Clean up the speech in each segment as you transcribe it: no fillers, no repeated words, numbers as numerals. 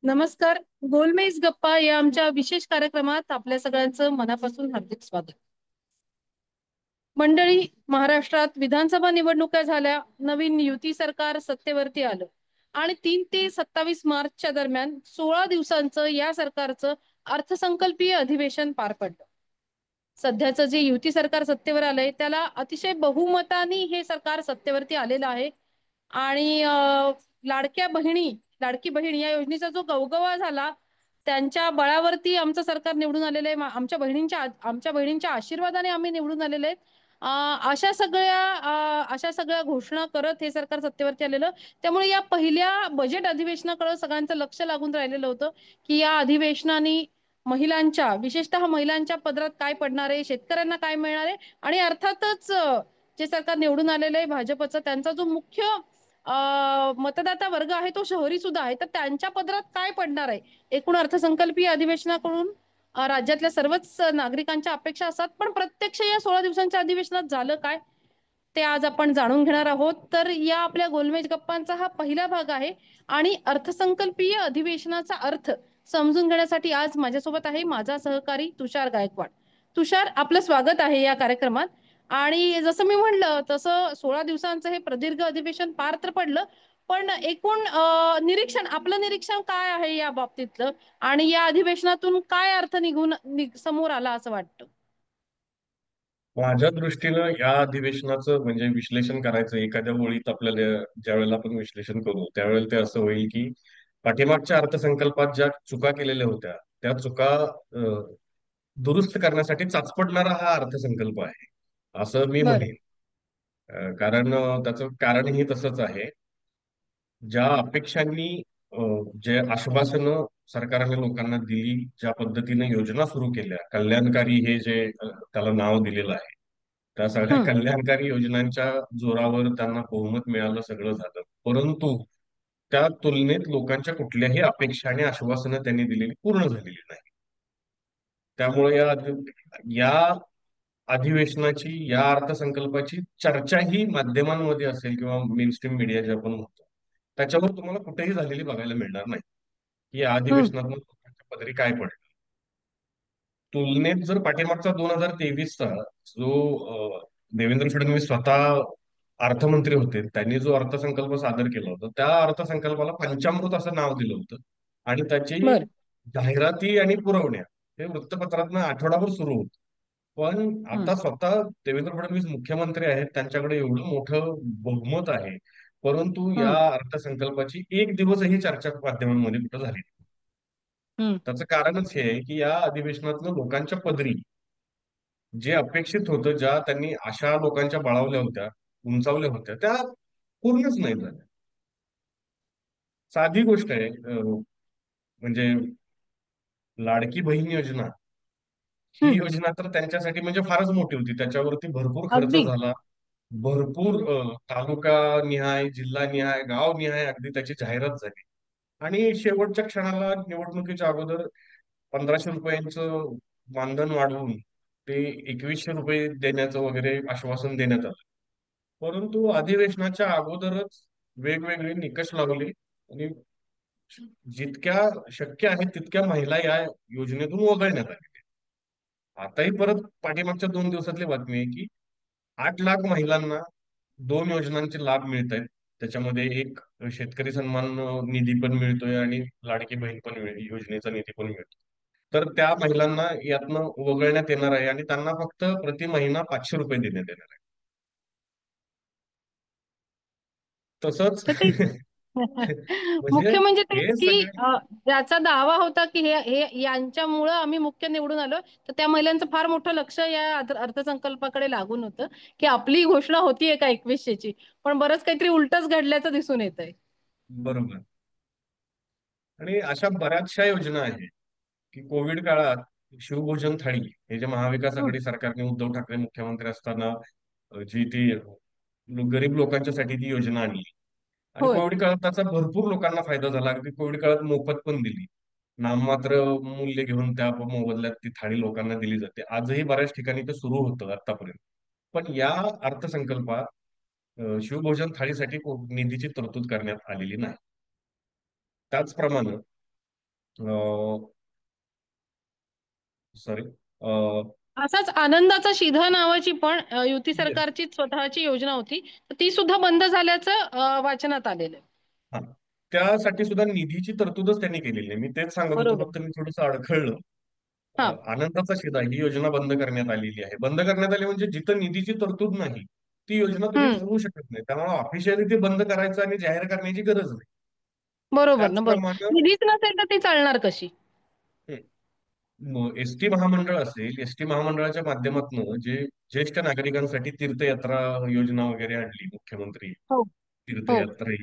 नमस्कार. गोलमेज गप्पा या आमच्या विशेष कार्यक्रमात आपल्या सगळ्यांचं मनापासून हार्दिक स्वागत. मंडळी, महाराष्ट्रात विधानसभा निवडणुका झाल्या, नवीन युती सरकार सत्तेवरती आलं आणि 3 ते 27 मार्चच्या दरम्यान 16 दिवसांचं या सरकारचं अर्थसंकल्पीय अधिवेशन पार पडलं. सध्याचं जे युती सरकार सत्तेवर आलंय त्याला अतिशय बहुमताने हे सरकार सत्तेवरती आलेलं आहे. आणि लाडक्या बहिणी लाडकी बहीण या योजनेचा जो गवगवा झाला, त्यांच्या बळावरती आमचं सरकार निवडून आलेलं आहे. आमच्या बहिणींच्या आशीर्वादाने आम्ही निवडून आलेले आहेत. अशा सगळ्या घोषणा करत हे सरकार सत्तेवरती आलेलं. त्यामुळे या पहिल्या बजेट अधिवेशनाकडे सगळ्यांचं लक्ष लागून राहिलेलं होतं की या अधिवेशनाने महिलांच्या, विशेषतः महिलांच्या पदरात काय पडणार आहे, शेतकऱ्यांना काय मिळणार आहे आणि अर्थातच जे सरकार निवडून आलेलं आहे भाजपचं, त्यांचा जो मुख्य मतदाता वर्ग आहे तो शहरी सुद्धा आहे, तर त्यांच्या पदरात काय पडणार आहे. एकूण अर्थसंकल्पीय अधिवेशनाकडून राज्यातल्या सर्वच नागरिकांच्या अपेक्षा असतात, पण प्रत्यक्ष या 16 दिवसांच्या अधिवेशनात झालं काय ते आज आपण जाणून घेणार आहोत. तर या आपल्या गोलमेज गप्पांचा हा पहिला भाग आहे आणि अर्थसंकल्पीय अधिवेशनाचा अर्थ समजून घेण्यासाठी आज माझ्यासोबत आहे माझा सहकारी तुषार गायकवाड. तुषार, आपलं स्वागत आहे या कार्यक्रमात. आणि जसं मी म्हणलं तसं 16 दिवसांचं हे प्रदीर्घ अधिवेशन पार तर पडलं, पण एकूण आपलं निरीक्षण काय आहे या बाबतीतलं आणि या अधिवेशनातून काय अर्थ समोर आला असं वाटतं. माझ्या दृष्टीनं या अधिवेशनाचं म्हणजे विश्लेषण करायचं एखाद्या ओळीत आपल्याला ज्या वेळेला आपण विश्लेषण करू त्यावेळेला ते असं होईल की पाठीमागच्या अर्थसंकल्पात ज्या चुका केलेल्या होत्या त्या चुका दुरुस्त करण्यासाठी चाचपडणारा हा अर्थसंकल्प आहे असं मी बरं. म्हणेन. कारण त्याचं कारणही तसंच आहे. ज्या अपेक्षांनी जे आश्वासनं सरकारने लोकांना दिली, ज्या पद्धतीने योजना सुरू केल्या, कल्याणकारी हे जे त्याला नाव दिलेलं आहे, त्या सगळ्या हं. कल्याणकारी योजनांच्या जोरावर त्यांना बहुमत मिळालं, सगळं झालं. परंतु त्या तुलनेत लोकांच्या कुठल्याही अपेक्षा आणि आश्वासनं त्यांनी दिलेली पूर्ण झालेली नाही. त्यामुळे या अधिवेशनाची, या अर्थसंकल्पाची चर्चा ही माध्यमांमध्ये असेल किंवा मेनस्ट्रीम मीडिया जे आपण म्हणतो त्याच्यावर तुम्हाला कुठेही झालेली बघायला मिळणार नाही की या हं. अधिवेशनातून लोकांच्या पदरी काय पडलं. तुलनेत जर पाठीमागचा 2023चा जो देवेंद्र फडणवीस स्वतः अर्थमंत्री होते, त्यांनी जो अर्थसंकल्प सादर केला होता त्या अर्थसंकल्पाला पंचामृत असं नाव दिलं होतं आणि त्याची बरं. जाहिराती आणि पुरवण्या हे वृत्तपत्रातनं आठवडाभर सुरू होत. पण हं. आता स्वतः देवेंद्र फडणवीस मुख्यमंत्री आहेत, त्यांच्याकडे एवढं मोठं बहुमत आहे, परंतु या हं. अर्थसंकल्पाची एक दिवसही चर्चा माध्यमांमध्ये कुठं झाली नाही. हं. त्याचं कारणच हे आहे की या अधिवेशनातनं लोकांच्या पदरी जे अपेक्षित होतं, ज्या त्यांनी आशा लोकांच्या बळावल्या होत्या, उंचावल्या होत्या, त्या पूर्णच नाही झाल्या. साधी गोष्ट आहे, म्हणजे लाडकी बहीण योजना ही हं. योजना तर त्यांच्यासाठी म्हणजे फारच मोठी होती. त्याच्यावरती भरपूर खर्च अगदी. झाला. भरपूर हं. तालुका निहाय, जिल्हा निहाय, गाव निहाय अगदी त्याची जाहिरात झाली. आणि शेवटच्या क्षणाला निवडणुकीच्या अगोदर 1500 रुपयांचं मानधन वाढवून ते 2100 रुपये देण्याचं वगैरे आश्वासन देण्यात आलं. परंतु अधिवेशनाच्या अगोदरच वेगवेगळे निकष लावले आणि जितक्या शक्य आहेत तितक्या महिला या योजनेतून वगळण्यात आल्या. आताही परत पाठीमागच्या 2 दिवसातली बातमी आहे की 8 लाख महिलांना 2 योजनांचे लाभ मिळत आहेत. त्याच्यामध्ये एक शेतकरी सन्मान निधी पण मिळतोय आणि लाडकी बहीण पण योजनेचा निधी पण मिळतो. तर त्या महिलांना यातनं वगळण्यात येणार आहे आणि त्यांना फक्त प्रति महिना 500 रुपये देण्यात येणार आहे. तसंच तर ते म्हणजे मुख्य म्हणजे तेच हे की सगळे ज्याचा दावा होता की हे हे यांच्यामुळं आम्ही मुख्य निवडून आलो, तर त्या महिलांचं फार मोठं लक्ष या अर्थसंकल्पाकडे लागून होतं की आपली घोषणा होतीये का 2100ची, पण बरंच काहीतरी उलटच घडल्याचं दिसून येत आहे. बरोबर. आणि अशा बऱ्याचशा योजना आहेत की कोविड काळात शिवभोजन थाळी हे जे महाविकास आघाडी सरकारने उद्धव ठाकरे मुख्यमंत्री असताना जी ती गरीब लोकांच्यासाठी ती योजना आणली आणि होय. कोविड काळात त्याचा भरपूर लोकांना फायदा झाला. अगदी कोविड काळात मोफत पण दिली. नाममात्र मूल्य घेऊन त्या मोबदल्यात ती थाळी लोकांना दिली जाते. आजही बऱ्याच ठिकाणी ते सुरू होतं आतापर्यंत. पण या अर्थसंकल्पात शिवभोजन थाळीसाठी निधीची तरतूद करण्यात आलेली नाही. त्याचप्रमाणे सॉरी. असाच आनंदाचा शिधा नावाची पण युती सरकारची स्वतःची योजना होती. तर ती सुद्धा बंद झाल्याचं वाचनात आलेलं आहे. हा, त्यासाठी सुद्धा निधीची तरतूदच त्यांनी केलेली आहे. मी तेच सांगत होतो, बरोबर. फक्त मी थोडंसं अडखळलं. हा. आनंदाचा शिधा ही योजना बंद करण्यात आलेली आहे. बंद करण्यात आली म्हणजे जिथं निधीची तरतूद नाही, ती योजना तुम्ही हम्म. चालवू शकत नाही. त्यामुळे ऑफिशियली ती बंद करायचं आणि जाहीर करण्याची गरज नाही. बरोबर ना, बरोबर. त्याचप्रमाणे निधीच नसेल तर ती चालणार कशी? एसटी महामंडळ असेल, एसटी महामंडळाच्या माध्यमातून जे ज्येष्ठ नागरिकांसाठी तीर्थयात्रा योजना वगैरे आणली मुख्यमंत्री. हो. हो. तीर्थयात्रा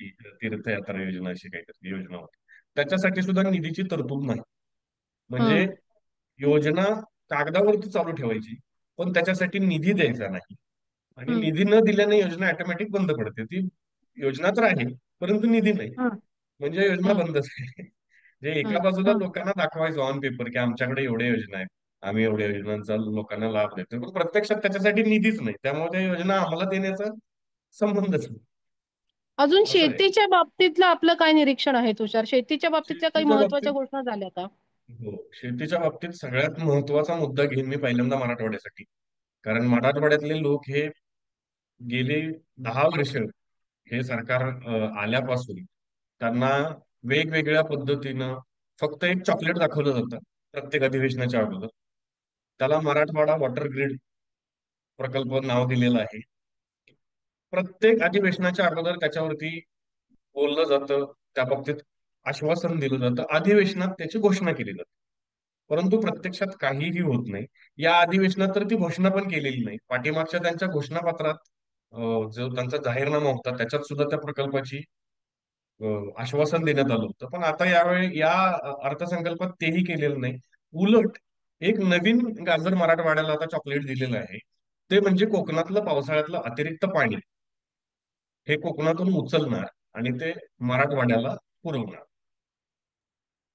तीर्थयात्रा योजना अशी काहीतरी योजना होती. त्याच्यासाठी सुद्धा निधीची तरतूद नाही. म्हणजे हम्म. योजना कागदावरती चालू ठेवायची, पण त्याच्यासाठी निधी द्यायचा नाही. आणि हम्म. निधी न दिल्याने योजना ऑटोमॅटिक बंद पडते. ती योजना तर आहे, परंतु निधी नाही. हम्म. म्हणजे योजना हम्म. बंदच आहे. म्हणजे एका हम्म. बाजूला हम्म. लोकांना दाखवायचं ऑन पेपर की आमच्याकडे एवढ्या योजना आहेत, आम्ही एवढ्या योजनांचा लोकांना लाभ देतो, पण प्रत्यक्षात त्याच्यासाठी निधीच नाही. त्यामुळे त्या योजना आम्हाला देण्याचा संबंधच नाही. अजून असं आहे. शेतीच्या बाबतीतलं आपलं काय निरीक्षण आहे, तुषार? शेतीच्या बाबतीतल्या काही शेतीच्या महत्वाच्या बाबतीत घोषणा झाल्या का? हो, शेतीच्या बाबतीत सगळ्यात महत्वाचा मुद्दा घेईन मी पहिल्यांदा मराठवाड्यासाठी. कारण मराठवाड्यातले लोक हे गेली 10 वर्ष हे सरकार आल्यापासून त्यांना वेगवेगळ्या पद्धतीनं फक्त एक चॉकलेट दाखवलं जातं प्रत्येक अधिवेशनाच्या अगोदर. त्याला मराठवाडा वॉटर ग्रीड प्रकल्प नाव दिलेलं आहे. प्रत्येक अधिवेशनाच्या अगोदर त्याच्यावरती बोललं जातं, त्या बाबतीत आश्वासन दिलं जातं, अधिवेशनात त्याची घोषणा केली जाते. परंतु प्रत्यक्षात काहीही होत नाही. या अधिवेशनात तर ती घोषणा पण केलेली नाही. पाठीमागच्या त्यांच्या घोषणापत्रात जो त्यांचा जाहीरनामा होता त्याच्यात सुद्धा त्या प्रकल्पाची आश्वासन देण्यात आलं होतं. पण आता यावेळी या अर्थसंकल्पात तेही केलेलं नाही. उलट एक नवीन गाजर मराठवाड्याला आता चॉकलेट दिलेलं आहे. ते म्हणजे कोकणातलं पावसाळ्यातलं अतिरिक्त पाणी हे कोकणातून उचलणार आणि ते मराठवाड्याला पुरवणार.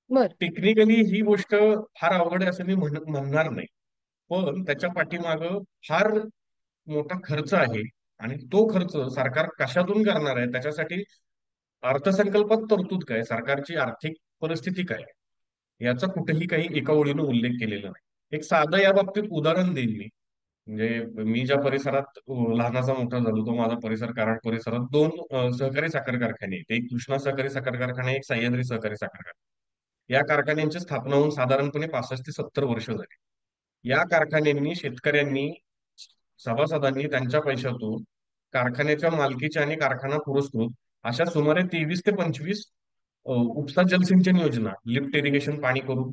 बर. टेक्निकली ही गोष्ट फार अवघड आहे असं मी म्हणणार नाही. पण त्याच्या पाठीमागं फार मोठा खर्च आहे. आणि तो खर्च सरकार कशातून करणार आहे, त्याच्यासाठी अर्थसंकल्पात तरतूद काय, सरकारची आर्थिक परिस्थिती काय, याचा कुठेही काही एका ओळीनं उल्लेख केलेला नाही. एक साधं या बाबतीत उदाहरण देईन मी. म्हणजे मी ज्या परिसरात लहानाचा मोठा झालो, तो माझा परिसर कराड परिसरात दोन सहकारी साखर कारखाने आहेत. एक कृष्णा सहकारी साखर कारखाना, एक सह्याद्री सहकारी साखर कारखाना. या कारखान्यांची स्थापना होऊन साधारणपणे 65 ते 70 वर्ष झाली. या कारखान्यांनी शेतकऱ्यांनी सभासदांनी त्यांच्या पैशातून कारखान्याच्या मालकीचे आणि कारखाना पुरस्कृत अशा सुमारे 23 ते 25 उपसा जलसिंचन योजना, लिफ्ट इरिगेशन पाणी करून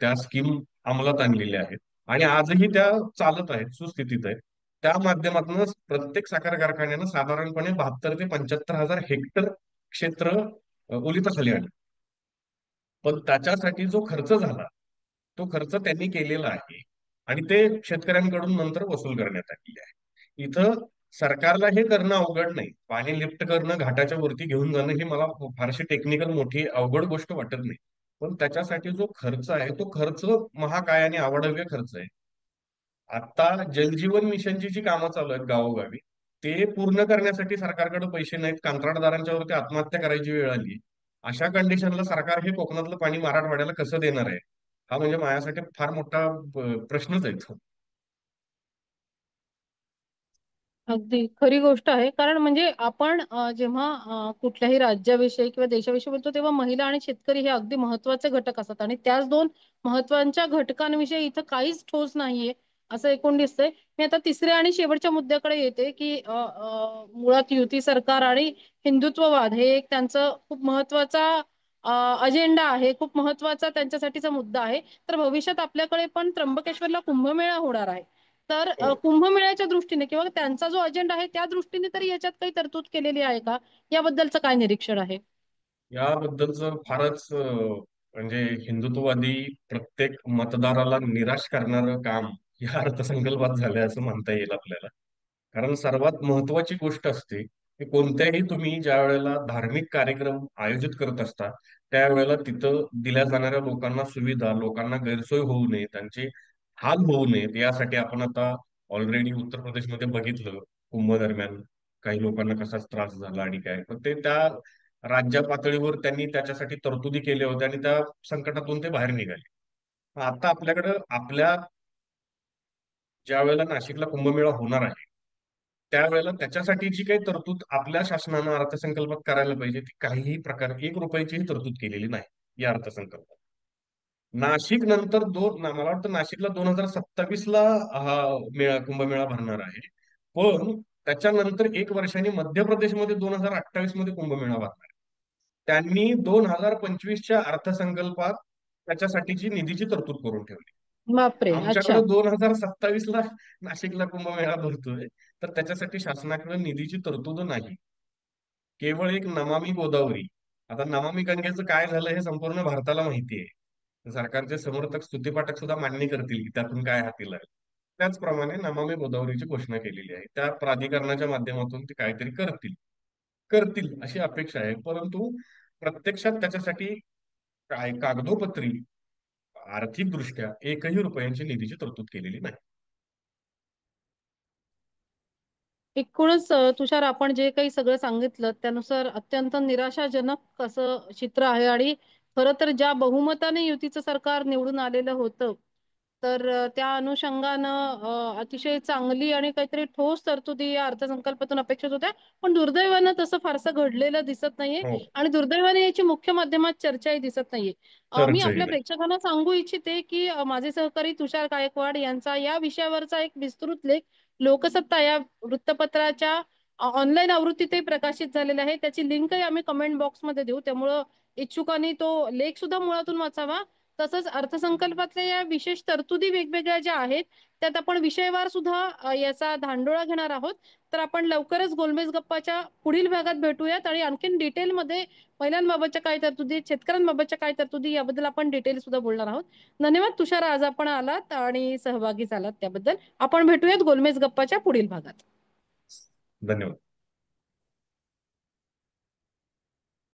त्या स्कीम अंमलात आणलेल्या आहेत. आणि आजही त्या चालत आहेत, सुस्थितीत आहेत. त्या माध्यमातूनच प्रत्येक साखर कारखान्यानं साधारणपणे 72 ते 75 हजार हेक्टर क्षेत्र ओलिताखाली आणलं. पण त्याच्यासाठी जो खर्च झाला, तो खर्च त्यांनी केलेला आहे. आणि ते शेतकऱ्यांकडून नंतर वसूल करण्यात आलेले आहे. इथं सरकारला हे करणं अवघड नाही. पाणी लिफ्ट करणं, घाटाच्या वरती घेऊन जाणं ही मला फारशी टेक्निकल मोठी अवघड गोष्ट वाटत नाही. पण त्याच्यासाठी जो खर्च आहे, तो खर्च महाकाय आणि अवाढव्य खर्च आहे. आता जलजीवन मिशनची जी कामं चालू आहेत गावोगावी, ते पूर्ण करण्यासाठी सरकारकडे पैसे नाहीत. कंत्राटदारांच्या वरती आत्महत्या करायची वेळ आली. अशा कंडिशनला सरकार हे कोकणातलं पाणी मराठवाड्याला कसं देणार आहे? हा म्हणजे माझ्यासाठी फार मोठा प्रश्नच आहे तो. अगदी खरी गोष्ट आहे. कारण म्हणजे आपण जेव्हा कुठल्याही राज्याविषयी किंवा देशाविषयी बोलतो, तेव्हा महिला आणि शेतकरी हे अगदी महत्वाचे घटक असतात आणि त्याच दोन महत्वाच्या घटकांविषयी इथं काहीच ठोस नाहीये असं एकूण दिसतंय. मी आता तिसऱ्या आणि शेवटच्या मुद्द्याकडे येते, की मुळात युती सरकार आणि हिंदुत्ववाद हे एक त्यांचं खूप महत्वाचा अजेंडा आहे, खूप महत्वाचा त्यांच्यासाठीचा मुद्दा आहे. तर भविष्यात आपल्याकडे पण त्र्यंबकेश्वरला कुंभमेळा होणार आहे. तर हो. कुंभमेळ्याच्या दृष्टीने किंवा त्यांचा जो अजेंडा आहे त्या दृष्टीने तरी याच्यात काही तरतूद केलेली आहे का? याबद्दलचं काय निरीक्षण आहे? याबद्दलचं फारच म्हणजे हिंदुत्ववादी प्रत्येक मतदाराला निराश करणारं काम या अर्थसंकल्पात झालंय असं म्हणता येईल आपल्याला. कारण सर्वात महत्वाची गोष्ट असते की कोणत्याही तुम्ही ज्या वेळेला धार्मिक कार्यक्रम आयोजित करत असता, त्यावेळेला तिथं दिल्या जाणाऱ्या लोकांना सुविधा, लोकांना गैरसोय होऊ नये, त्यांचे हाल होऊ नयेत, यासाठी आपण आता ऑलरेडी उत्तर प्रदेशमध्ये बघितलं कुंभ दरम्यान काही लोकांना कसाच त्रास झाला आणि काय. पण ते त्या राज्य पातळीवर त्यांनी त्याच्यासाठी तरतुदी केल्या होत्या आणि त्या संकटातून ते बाहेर निघाले. आता आपल्याकडं ज्या वेळेला नाशिकला कुंभमेळा होणार आहे, त्यावेळेला त्याच्यासाठी जी काही तरतूद आपल्या शासनानं अर्थसंकल्पात करायला पाहिजे, ती काहीही प्रकार 1 रुपयाचीही तरतूद केलेली नाही या अर्थसंकल्पात. नाशिक नंतर मला वाटतं नाशिकला 2027ला हा कुंभमेळा भरणार आहे. पण त्याच्यानंतर 1 वर्षांनी मध्य प्रदेशमध्ये 2028 मध्ये कुंभमेळा भरणार आहे. त्यांनी 2025च्या अर्थसंकल्पात त्याच्यासाठीची निधीची तरतूद करून ठेवली. बापरे! आमच्याकडे अच्छा. 2027ला नाशिकला कुंभमेळा भरतोय, तर त्याच्यासाठी शासनाकडे निधीची तरतूद नाही. केवळ एक नमामि गोदावरी. आता नमामि गंगेचं काय झालं हे संपूर्ण भारताला माहिती आहे. सरकारचे समर्थक स्तुतीपाठक सुद्धा मान्य करतील की त्यातून काय हाती लागेल. त्याचप्रमाणे नमामि गोदावरीची घोषणा केलेली आहे. त्या प्राधिकरणाच्या माध्यमातून ते काहीतरी करतील. करतील अशी अपेक्षा आहे. परंतु प्रत्यक्षात त्याच्यासाठी काय कागदोपत्री आर्थिकदृष्ट्या 1ही रुपयांची निधीची तरतूद केलेली नाही. एकूणच तुषार, आपण जे काही सगळं सांगितलं त्यानुसार अत्यंत निराशाजनक असं चित्र आहे. आणि खरं तर ज्या बहुमताने युतीचं सरकार निवडून आलेलं होतं, तर त्या अनुषंगानं अतिशय चांगली आणि काहीतरी ठोस तरतुदी या अर्थसंकल्पातून अपेक्षित होत्या. पण दुर्दैवानं तसं फारसं घडलेलं दिसत नाहीये. हो, आणि दुर्दैवाने याची मुख्य माध्यमात चर्चाही दिसत नाहीये. मी खर्चही आपल्या नाही. प्रेक्षकांना सांगू इच्छिते की माझे सहकारी तुषार गायकवाड यांचा या विषयावरचा एक विस्तृत लेख लोकसत्ता या वृत्तपत्राच्या ऑनलाईन आवृत्तीतही प्रकाशित झालेला आहे. त्याची लिंकही आम्ही कमेंट बॉक्समध्ये देऊ, त्यामुळं इच्छुकांनी तो लेख सुद्धा मुळातून वाचावा. तसंच अर्थसंकल्पातल्या या विशेष तरतुदी वेगवेगळ्या ज्या आहेत, त्यात आपण विषयवार सुद्धा याचा धांडोळा घेणार आहोत. तर आपण लवकरच गोलमेज गप्पाच्या पुढील भागात भेटूयात आणि आणखीन डिटेलमध्ये महिलांबाबतच्या काय तरतुदी, शेतकऱ्यांबाबतच्या काय तरतुदी याबद्दल आपण डिटेल सुद्धा बोलणार आहोत. धन्यवाद तुषार, आज आपण आलात आणि सहभागी झालात त्याबद्दल. आपण भेटूयात गोलमेज गप्पाच्या पुढील भागात. धन्यवाद.